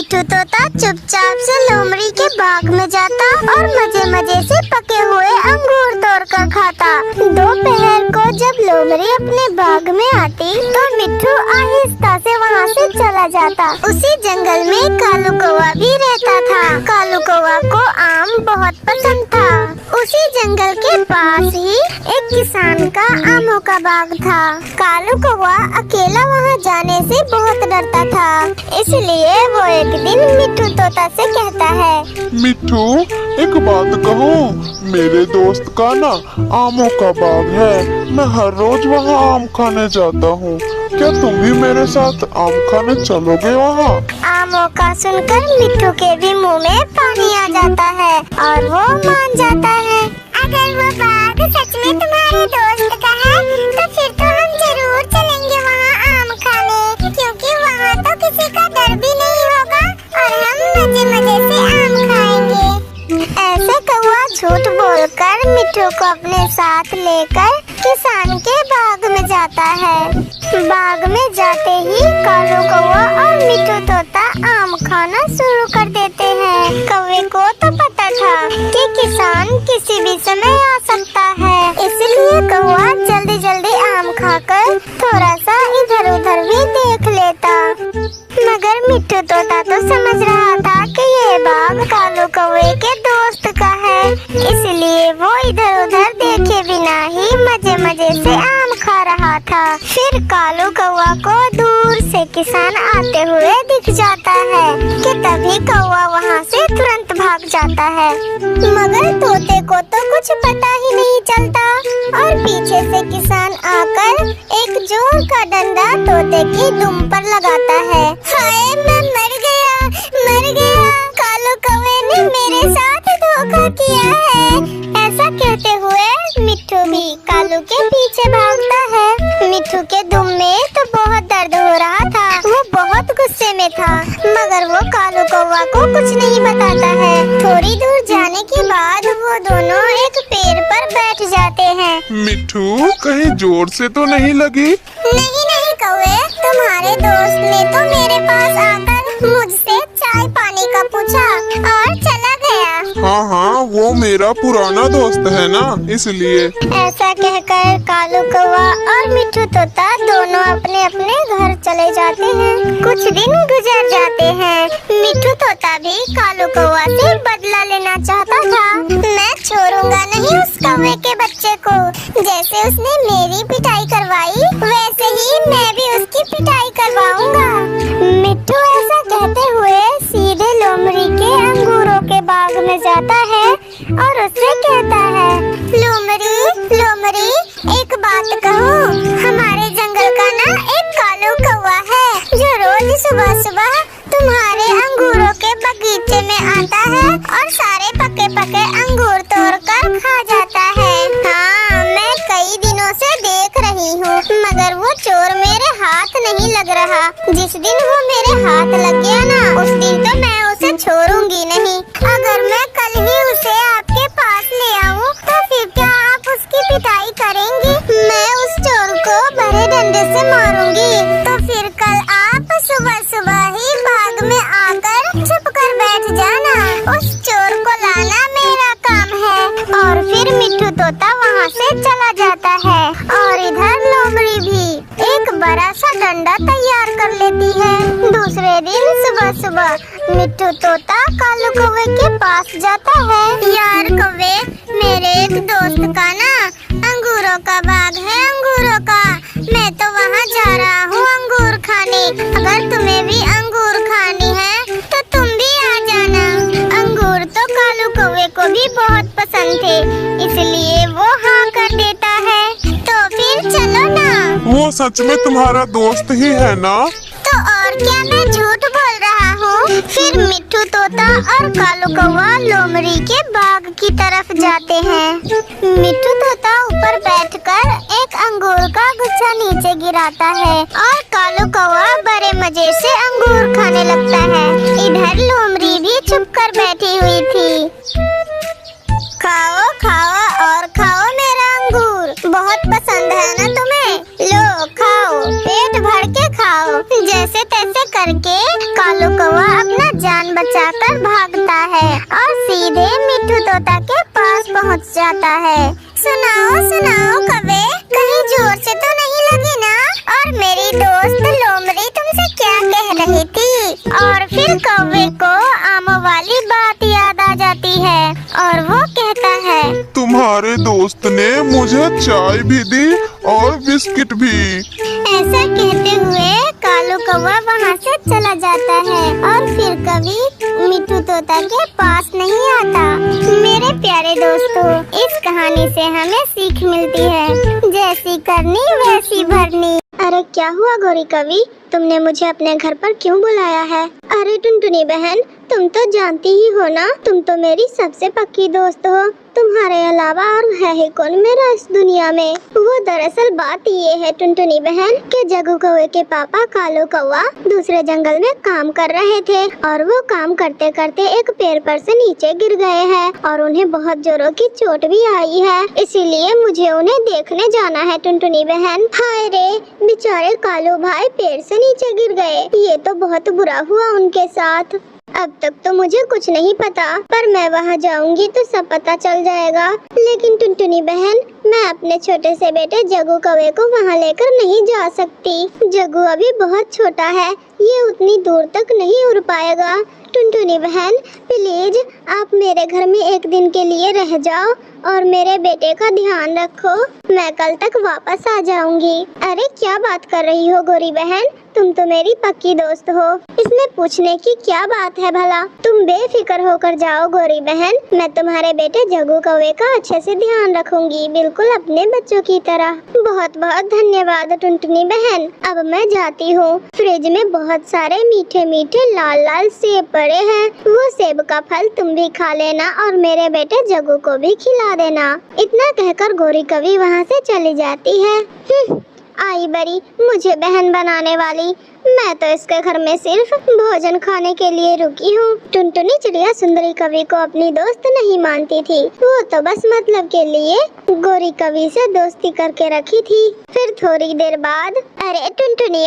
मिट्ठू तोता चुपचाप से लोमड़ी के बाग में जाता और मजे मजे से पके हुए अंगूर तोड़कर खाता। दोपहर को जब लोमड़ी अपने बाग में आती तो मिट्ठू आहिस्ता से वहाँ से चला जाता। उसी जंगल में कालू कौवा भी रहता था। कालू कौवा को आम बहुत पसंद था। उसी जंगल के पास ही एक किसान का आमों का बाग था। कालू कौवा अकेला वहाँ जाने से बहुत डरता था, इसलिए वो एक दिन मिट्ठू तोता से कहता है, मिट्ठू एक बात कहूँ, मेरे दोस्त का ना आमों का बाग है। मैं हर रोज वहाँ आम खाने जाता हूँ। क्या तुम भी मेरे साथ आम खाने चलोगे वहाँ? आमों का सुनकर मिट्ठू के भी मुंह में पानी आ जाता है और वो मान जाता है। अगर वो बाग सच में तुम्हारे दोस्त का है तो फिर तो हम जरूर चलेंगे वहाँ आम खाने, क्योंकि वहाँ तो किसी का डर भी नहीं होगा और हम मजे मजे से आम खाएंगे। ऐसे कौवा झूठ बोलकर मिट्ठू को अपने साथ लेकर किसान के बाग में जाता है। बाग में जाते ही कालू कौवा और मिट्ठू तोता आम खाना शुरू कर देते हैं। कौवे को तो पता था कि किसान किसी भी समय आ सकता है, इसलिए कौवा जल्दी जल्दी आम खाकर थोड़ा सा इधर उधर भी देख लेता। मगर मिट्ठू तोता तो समझ रहा था कि ये बाग कालू कौवे के दोस्त का है, इसलिए वो इधर उधर देखे बिना ही मजे मजे से आम खा रहा था। फिर कालू कौवा को दूर से किसान आते हुए दिख जाता है कि तभी कौवा वहाँ से तुरंत भाग जाता है। मगर तोते को तो कुछ पता ही नहीं चलता और पीछे से किसान आकर एक जोर का डंडा तोते की दुम पर लगाता है। हाय मैं मर गया, मर गया, कालू कौवे ने मेरे साथ धोखा किया है। ऐसा कहते हुए मिट्ठू भी कालू के पीछे भागता है। मिट्ठू के दुम में तो बहुत दर्द हो रहा था, वो बहुत गुस्से में था, मगर वो कालू कौवा को कुछ नहीं बताता है। थोड़ी दूर जाने के बाद वो दोनों एक पेड़ पर बैठ जाते हैं। मिट्ठू कहीं जोर से तो नहीं लगी? नहीं नहीं कौवे, तुम्हारे दोस्त ने तो मेरे पास आकर मुझसे चाय पानी का पूछा और चला गया। हाँ हाँ, वो मेरा पुराना दोस्त है ना, इसलिए। ऐसा कहकर कालू कौवा और मिट्ठू तोता दोनों अपने अपने घर चले जाते हैं। कुछ दिन गुजर जाते हैं। मिट्ठू तोता भी कालू कौवा से बदला लेना चाहता था। मैं छोड़ूंगा नहीं उस कौवे के बच्चे को। जैसे उसने मेरी पिटाई करवाई वैसे ही मैं भी उसकी पिटाई करवाऊंगा। मिट्ठू ऐसा कहते हुए सीधे लोमड़ी के अंगूरों के बाग में जाता है और उससे कहता है, लोमड़ी लोमड़ी एक बात कहूँ, हमारे जंगल का ना एक कालू कौवा है जो रोज सुबह सुबह तुम्हारे अंगूरों के बगीचे में आता है और सारे पके पके अंगूर तोड़कर खा जाता है। हाँ, मैं कई दिनों से देख रही हूँ, मगर वो चोर मेरे हाथ नहीं लग रहा। जिस दिन वो मेरे हाथ लग गया ना, उस दिन तो मैं उसे छोड़ूंगी नहीं। अगर मैं कल ही उसे आपके पास ले आऊँ तो फिर क्या आप उसकी पिटाई करेंगी? मैं उस चोर को बड़े डंडे से मारूंगी। तो फिर कल आप सुबह सुबह ही बाग में आकर छुप कर बैठ जाना। उस चोर को लाना मेरा काम है। और फिर मिट्ठू तोता वहाँ से चला जाता है और इधर लोमड़ी भी एक बड़ा सा डंडा तैयार कर लेती है। दूसरे दिन सुबह सुबह मिट्ठू तोता कालू कौवे के पास जाता है। यार कौवे, मेरे एक दोस्त का ना अंगूरों का बाग है, अंगूरों का। मैं तो वहाँ जा रहा हूँ अंगूर खाने। अगर तुम्हें भी अंगूर खानी है तो तुम भी आ जाना। अंगूर तो कालू कौवे को भी बहुत पसंद थे, इसलिए वो हाँ कर देता है। तो फिर चलो ना। वो सच में तुम्हारा दोस्त ही है ना? तो और क्या, मैं झूठ बोल रहा हूँ। फिर मिट्ठू तोता और कालू कौवा लोमड़ी के बाग की तरफ जाते हैं। मिट्ठू तोता ऊपर बैठकर एक अंगूर का गुच्छा नीचे गिराता है और कालू कौवा बड़े मजे से अंगूर खाने लगता है। इधर लोमड़ी भी छुपकर बैठी हुई थी। खाओ खाओ और खाओ मेरा अंगूर, बहुत पसंद है ना तुम्हें? लो खाओ, पेट भर के खाओ। जैसे तैसे करके कालू कौवा अपना जान बचाकर भागता है और सीधे मिट्ठू तोता के पास पहुंच जाता है। सुनाओ सुनाओ कौवे, कहीं जोर से तो नहीं लगी ना? और मेरी दोस्त लोमड़ी तुमसे क्या कह रही थी? और फिर कौवे को आमों वाली बात याद आ जाती है और वो कहता है, तुम्हारे दोस्त ने मुझे चाय भी दी और बिस्किट भी। ऐसा कहते हुए कालू कौवा वहाँ से चला जाता है और फिर कभी मिट्ठू तोता के पास नहीं आता। मेरे प्यारे दोस्तों, इस कहानी से हमें सीख मिलती है, जैसी करनी वैसी भरनी। अरे क्या हुआ गौरी कवि, तुमने मुझे अपने घर पर क्यों बुलाया है? अरे टुनटुनी बहन, तुम तो जानती ही हो ना, तुम तो मेरी सबसे पक्की दोस्त हो। तुम्हारे अलावा और है ही कौन मेरा इस दुनिया में। वो दरअसल बात ये है टुनटुनी बहन कि जग्गू कौवे के पापा कालू कौवा दूसरे जंगल में काम कर रहे थे और वो काम करते करते एक पेड़ पर से नीचे गिर गए हैं और उन्हें बहुत जोरों की चोट भी आई है। इसीलिए मुझे उन्हें देखने जाना है टुनटुनी बहन। हाय रे, बेचारे कालू भाई पेड़ से नीचे गिर गए, ये तो बहुत बुरा हुआ उनके साथ। अब तक तो मुझे कुछ नहीं पता, पर मैं वहाँ जाऊंगी तो सब पता चल जाएगा। लेकिन टुनटुनी बहन, मैं अपने छोटे से बेटे जग्गू कौवे को वहाँ लेकर नहीं जा सकती। जग्गू अभी बहुत छोटा है, ये उतनी दूर तक नहीं उड़ पाएगा। टुनटुनी बहन प्लीज आप मेरे घर में एक दिन के लिए रह जाओ और मेरे बेटे का ध्यान रखो, मैं कल तक वापस आ जाऊंगी। अरे क्या बात कर रही हो गौरी बहन, तुम तो मेरी पक्की दोस्त हो, इसमें पूछने की क्या बात है भला। तुम बेफिक्र होकर जाओ गौरी बहन, मैं तुम्हारे बेटे जग्गू कौवे का अच्छे से ध्यान रखूंगी, बिल्कुल अपने बच्चों की तरह। बहुत बहुत धन्यवाद टुनटुनी बहन, अब मैं जाती हूँ। फ्रिज में बहुत सारे मीठे मीठे लाल लाल सेब पड़े हैं, वो सेब का फल तुम भी खा लेना और मेरे बेटे जग्गू को भी खिला देना। इतना कहकर गौरी कवि वहाँ से चली जाती है। आई बड़ी मुझे बहन बनाने वाली, मैं तो इसके घर में सिर्फ भोजन खाने के लिए रुकी हूँ। टुनटुनी चिड़िया सुंदरी कवि को अपनी दोस्त नहीं मानती थी, वो तो बस मतलब के लिए गौरी कवि से दोस्ती करके रखी थी। फिर थोड़ी देर बाद, अरे टुनटुनी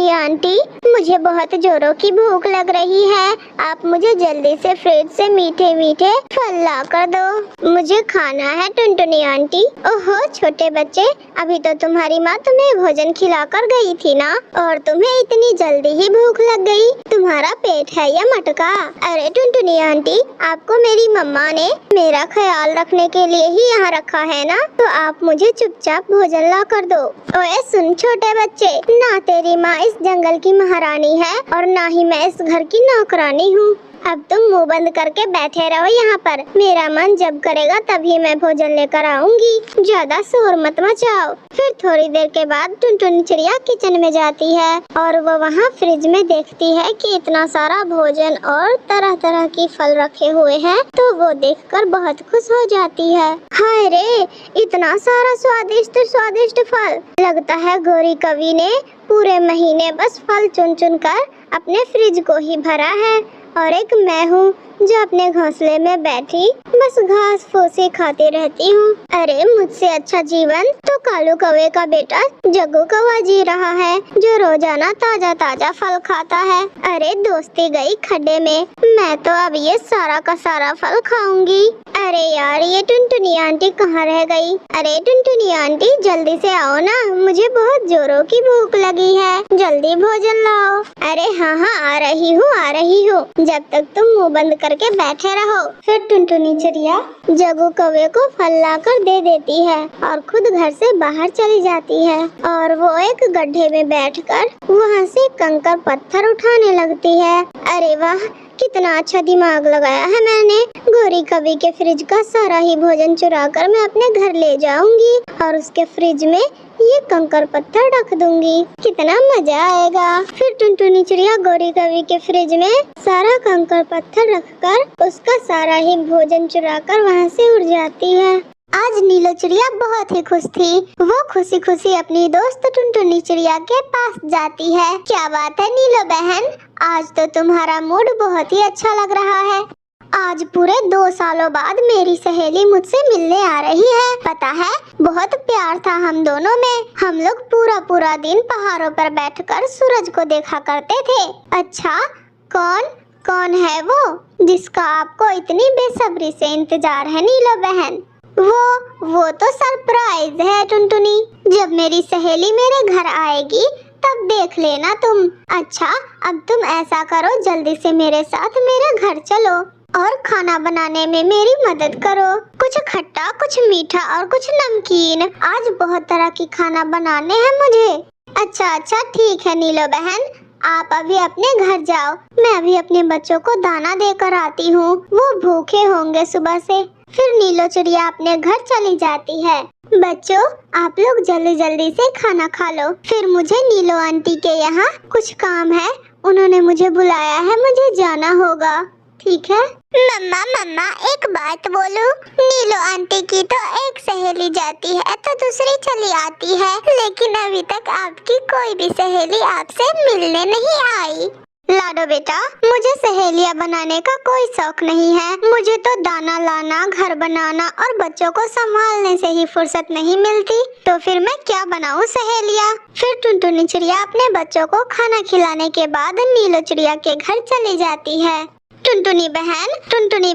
आंटी, मुझे बहुत जोरों की भूख लग रही है, आप मुझे जल्दी से फ्रिज से मीठे मीठे फल ला कर दो, मुझे खाना है टुनटुनी आंटी। ओहो छोटे बच्चे, अभी तो तुम्हारी माँ तुम्हें भोजन खिलाकर गई थी ना, और तुम्हें इतनी जल्दी ही भूख लग गई, तुम्हारा पेट है या मटका? अरे टुनटुनी आंटी, आपको मेरी मम्मा ने मेरा ख्याल रखने के लिए ही यहाँ रखा है ना, तो आप मुझे चुपचाप भोजन ला कर दो। ओए सुन छोटे बच्चे, ना तेरी माँ इस जंगल की महारानी है और ना ही मैं इस घर की नौकरानी हूँ। अब तुम मुंह बंद करके बैठे रहो यहाँ पर, मेरा मन जब करेगा तभी मैं भोजन लेकर आऊंगी, ज्यादा शोर मत मचाओ। फिर थोड़ी देर के बाद टुनटुनी चिड़िया किचन में जाती है और वो वहाँ फ्रिज में देखती है कि इतना सारा भोजन और तरह तरह की फल रखे हुए हैं, तो वो देखकर बहुत खुश हो जाती है। हाय रे, इतना सारा स्वादिष्ट स्वादिष्ट फल, लगता है गौरी कवि ने पूरे महीने बस फल चुन चुन कर अपने फ्रिज को ही भरा है, और एक मैं हूँ जो अपने घोंसले में बैठी बस घास फूसी खाती रहती हूँ। अरे मुझसे अच्छा जीवन तो कालू कौवे का बेटा जग्गू कौवा जी रहा है, जो रोजाना ताजा ताजा फल खाता है। अरे दोस्ती गई खड्डे में, मैं तो अब ये सारा का सारा फल खाऊंगी। अरे यार, ये टुनटुनी आंटी कहाँ रह गई? अरे टुनटुनी आंटी जल्दी से आओ ना, मुझे बहुत जोरों की भूख लगी है, जल्दी भोजन लाओ। अरे हाँ आ रही हूँ, जब तक तुम मुंह बंद करके बैठे रहो। फिर टुनटुनी चिड़िया जग्गू कौवे को फल लाकर दे देती है और खुद घर से बाहर चली जाती है, और वो एक गड्ढे में बैठकर वहाँ से कंकड़ पत्थर उठाने लगती है। अरे वाह, कितना अच्छा दिमाग लगाया है मैंने, गौरी कवि के फ्रिज का सारा ही भोजन चुरा कर मैं अपने घर ले जाऊंगी और उसके फ्रिज में ये कंकड़ पत्थर रख दूंगी, कितना मजा आएगा। फिर टुनटुनी चिड़िया गौरी कवि के फ्रिज में सारा कंकड़ पत्थर रखकर उसका सारा ही भोजन चुराकर वहाँ से उड़ जाती है। आज नीलो चिड़िया बहुत ही खुश थी, वो खुशी खुशी अपनी दोस्त टुनटुनी चिड़िया के पास जाती है। क्या बात है नीलो बहन, आज तो तुम्हारा मूड बहुत ही अच्छा लग रहा है। आज पूरे 2 सालों बाद मेरी सहेली मुझसे मिलने आ रही है। पता है, बहुत प्यार था हम दोनों में, हम लोग पूरा दिन पहाड़ों पर बैठकर सूरज को देखा करते थे। अच्छा, कौन कौन है वो जिसका आपको इतनी बेसब्री से इंतजार है नीलो बहन? वो तो सरप्राइज है टुनटुनी। जब मेरी सहेली मेरे घर आएगी तब देख लेना तुम। अच्छा, अब तुम ऐसा करो, जल्दी से मेरे साथ मेरे घर चलो और खाना बनाने में मेरी मदद करो। कुछ खट्टा, कुछ मीठा और कुछ नमकीन। आज बहुत तरह की खाना बनाने हैं मुझे। अच्छा ठीक है नीलो बहन, आप अभी अपने घर जाओ। मैं अभी अपने बच्चों को दाना देकर आती हूँ, वो भूखे होंगे सुबह से। फिर नीलो चिड़िया अपने घर चली जाती है। बच्चों, आप लोग जल्दी जल्दी से खाना खा लो, फिर मुझे नीलो आंटी के यहाँ कुछ काम है, उन्होंने मुझे बुलाया है, मुझे जाना होगा। ठीक है? मम्मा एक बात बोलूं? नीलो आंटी की तो एक सहेली जाती है तो दूसरी चली आती है, लेकिन अभी तक आपकी कोई भी सहेली आपसे मिलने नहीं आई। लाडो बेटा, मुझे सहेलियां बनाने का कोई शौक नहीं है। मुझे तो दाना लाना, घर बनाना और बच्चों को संभालने से ही फुर्सत नहीं मिलती, तो फिर मैं क्या बनाऊं सहेलियां? फिर टुनटुनी चिड़िया अपने बच्चों को खाना खिलाने के बाद नीलो चिड़िया के घर चली जाती है। टुनटुनी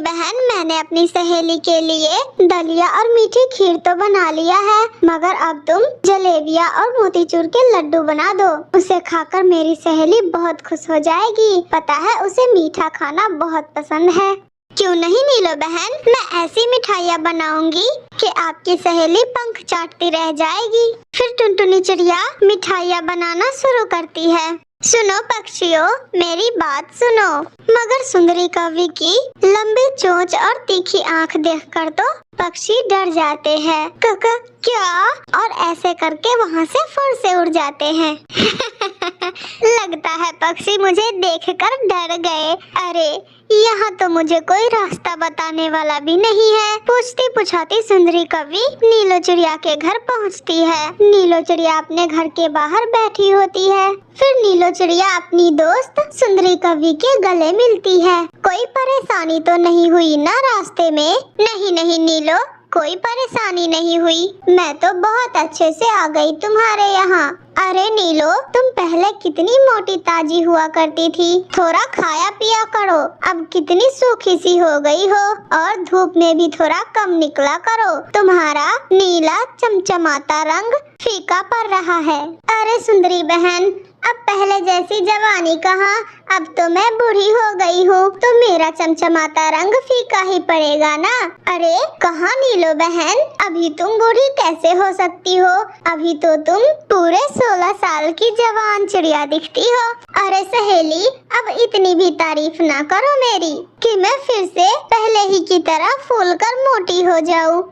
बहन, मैंने अपनी सहेली के लिए दलिया और मीठी खीर तो बना लिया है, मगर अब तुम जलेबिया और मोतीचूर के लड्डू बना दो। उसे खाकर मेरी सहेली बहुत खुश हो जाएगी। पता है, उसे मीठा खाना बहुत पसंद है। क्यों नहीं नीलो बहन, मैं ऐसी मिठाइयाँ बनाऊंगी कि आपकी सहेली पंख चाटती रह जाएगी। फिर टुनटुनी चिड़िया मिठाइयाँ बनाना शुरू करती है। सुनो पक्षियों, मेरी बात सुनो। मगर सुंदरी कवि की लंबी चोंच और तीखी आंख देखकर तो पक्षी डर जाते हैं। क्या? और ऐसे करके वहाँ से फुर से उड़ जाते हैं। लगता है पक्षी मुझे देखकर डर गए। अरे, यहाँ तो मुझे कोई रास्ता बताने वाला भी नहीं है। पूछती पूछाती सुंदरी कवि नीलो चिड़िया के घर पहुँचती है। नीलो चिड़िया अपने घर के बाहर बैठी होती है। फिर नीलो चिड़िया अपनी दोस्त सुंदरी कवि के गले मिलती है। कोई परेशानी तो नहीं हुई ना रास्ते में? नहीं नीलो, कोई परेशानी नहीं हुई। मैं तो बहुत अच्छे से आ गई तुम्हारे यहाँ। अरे नीलो, तुम पहले कितनी मोटी ताजी हुआ करती थी, थोड़ा खाया पिया करो। अब कितनी सूखी सी हो गई हो और धूप में भी थोड़ा कम निकला करो। तुम्हारा नीला चमचमाता रंग फीका पड़ रहा है। अरे सुंदरी बहन, अब पहले जैसी जवानी कहाँ, अब तो मैं बूढ़ी हो गई हूँ, तो मेरा चमचमाता रंग फीका ही पड़ेगा ना। अरे कहाँ नीलो बहन, अभी तुम बूढ़ी कैसे हो सकती हो? अभी तो तुम पूरे 16 साल की जवान चिड़िया दिखती हो। अरे सहेली, अब इतनी भी तारीफ ना करो मेरी कि मैं फिर से पहले ही की तरह फूल कर मोटी हो जाऊं।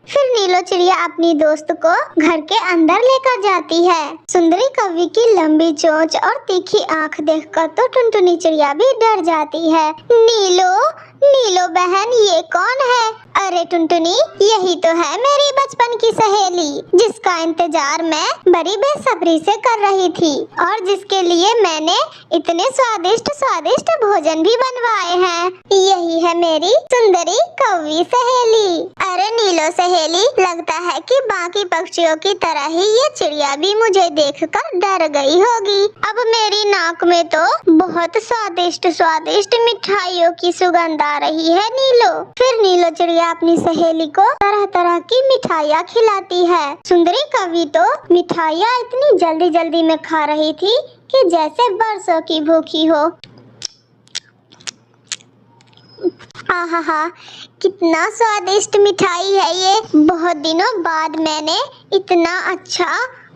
फिर नीलो चिड़िया अपनी दोस्त को घर के अंदर लेकर जाती है। सुंदरी कवि की लंबी चोंच और तीखी आंख देखकर तो टुनटुनी चिड़िया भी डर जाती है। नीलो बहन, ये कौन है? अरे टुनटुनी, यही तो है मेरी बचपन की सहेली, जिसका इंतजार मैं बड़ी बेसब्री से कर रही थी और जिसके लिए मैंने इतने स्वादिष्ट भोजन भी बनवाए हैं। यही है मेरी सुंदरी कौवी सहेली। अरे नीलो सहेली, लगता है कि बाकी पक्षियों की तरह ही ये चिड़िया भी मुझे देखकर डर गई होगी। अब मेरी नाक में तो बहुत स्वादिष्ट मिठाइयों की सुगंध आ रही है नीलो। फिर नीलो चिड़िया अपनी सहेली को तरह तरह की मिठाइयाँ खिलाती है। सुंदरी कवि तो मिठाइयाँ इतनी जल्दी में खा रही थी कि जैसे बरसों की भूखी हो। आहा, कितना स्वादिष्ट मिठाई है ये। बहुत दिनों बाद मैंने इतना अच्छा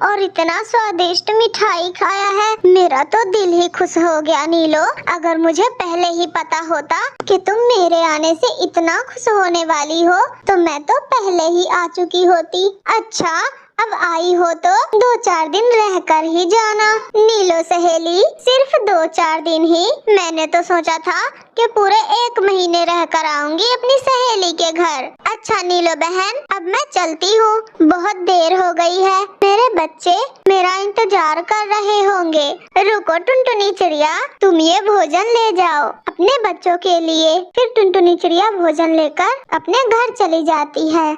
और इतना स्वादिष्ट मिठाई खाया है। मेरा तो दिल ही खुश हो गया नीलो। अगर मुझे पहले ही पता होता कि तुम मेरे आने से इतना खुश होने वाली हो तो मैं तो पहले ही आ चुकी होती। अच्छा, अब आई हो तो 2-4 दिन रहकर ही जाना। नीलो सहेली, सिर्फ 2-4 दिन ही? मैंने तो सोचा था कि पूरे 1 महीने रहकर आऊंगी अपनी सहेली के घर। अच्छा नीलो बहन, अब मैं चलती हूँ, बहुत देर हो गई है। मेरे बच्चे मेरा इंतजार कर रहे होंगे। रुको टुनटुनी चिड़िया, तुम ये भोजन ले जाओ अपने बच्चों के लिए। फिर टुनटुनी चिड़िया भोजन लेकर अपने घर चली जाती है।